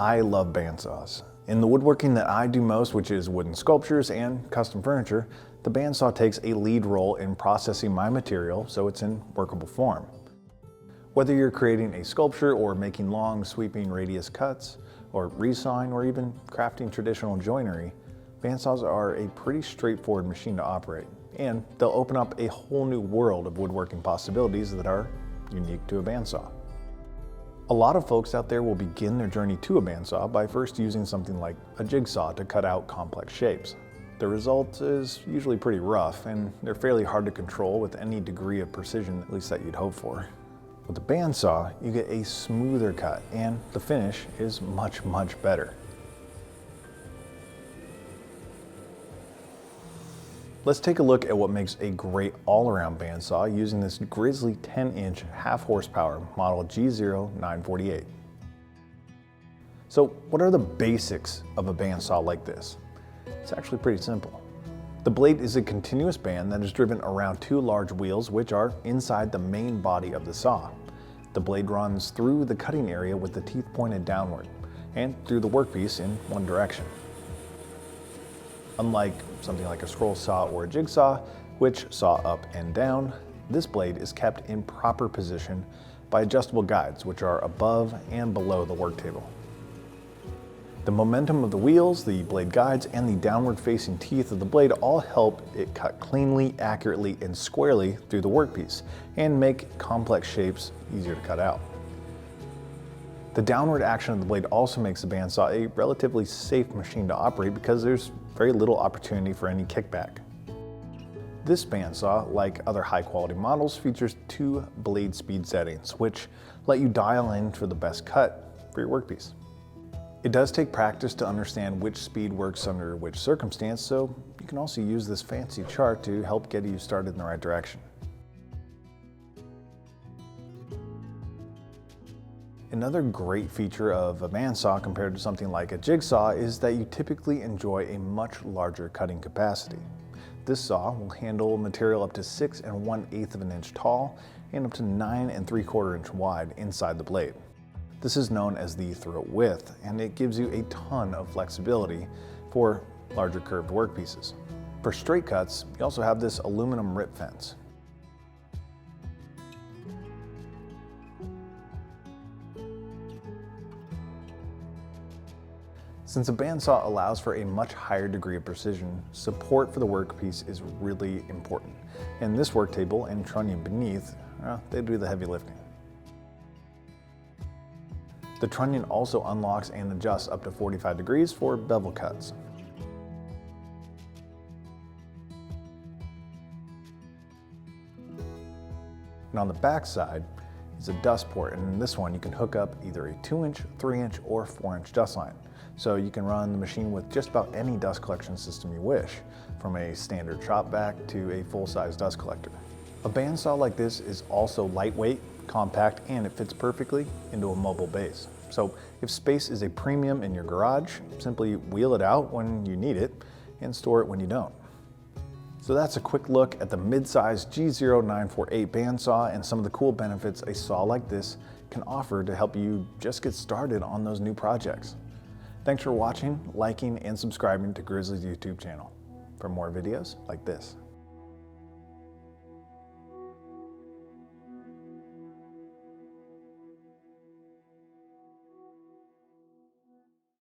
I love bandsaws. In the woodworking that I do most, which is wooden sculptures and custom furniture, the bandsaw takes a lead role in processing my material so it's in workable form. Whether you're creating a sculpture or making long sweeping radius cuts, or resawing or even crafting traditional joinery, bandsaws are a pretty straightforward machine to operate, and they'll open up a whole new world of woodworking possibilities that are unique to a bandsaw. A lot of folks out there will begin their journey to a bandsaw by first using something like a jigsaw to cut out complex shapes. The result is usually pretty rough, and they're fairly hard to control with any degree of precision, at least that you'd hope for. With the bandsaw, you get a smoother cut, and the finish is much, much better. Let's take a look at what makes a great all-around bandsaw using this Grizzly 10-inch half horsepower model G0948. So what are the basics of a bandsaw like this? It's actually pretty simple. The blade is a continuous band that is driven around two large wheels which are inside the main body of the saw. The blade runs through the cutting area with the teeth pointed downward and through the workpiece in one direction. Unlike something like a scroll saw or a jigsaw, which saw up and down, this blade is kept in proper position by adjustable guides, which are above and below the work table. The momentum of the wheels, the blade guides, and the downward facing teeth of the blade all help it cut cleanly, accurately, and squarely through the workpiece, and make complex shapes easier to cut out. The downward action of the blade also makes the bandsaw a relatively safe machine to operate because there's very little opportunity for any kickback. This bandsaw, like other high quality models, features two blade speed settings, which let you dial in for the best cut for your workpiece. It does take practice to understand which speed works under which circumstance, so you can also use this fancy chart to help get you started in the right direction. Another great feature of a bandsaw compared to something like a jigsaw is that you typically enjoy a much larger cutting capacity. This saw will handle material up to 6 1/8 of an inch tall and up to 9 3/4 inch wide inside the blade. This is known as the throat width, and it gives you a ton of flexibility for larger curved workpieces. For straight cuts, you also have this aluminum rip fence. Since a bandsaw allows for a much higher degree of precision, support for the workpiece is really important. And this work table and trunnion beneath, they do the heavy lifting. The trunnion also unlocks and adjusts up to 45 degrees for bevel cuts. And on the back side is a dust port, and in this one you can hook up either a 2-inch, 3-inch, or 4-inch dust line. So you can run the machine with just about any dust collection system you wish, from a standard shop vac to a full-size dust collector. A bandsaw like this is also lightweight, compact, and it fits perfectly into a mobile base. So if space is a premium in your garage, simply wheel it out when you need it and store it when you don't. So that's a quick look at the mid-size G0948 bandsaw and some of the cool benefits a saw like this can offer to help you just get started on those new projects. Thanks for watching, liking, and subscribing to Grizzly's YouTube channel for more videos like this.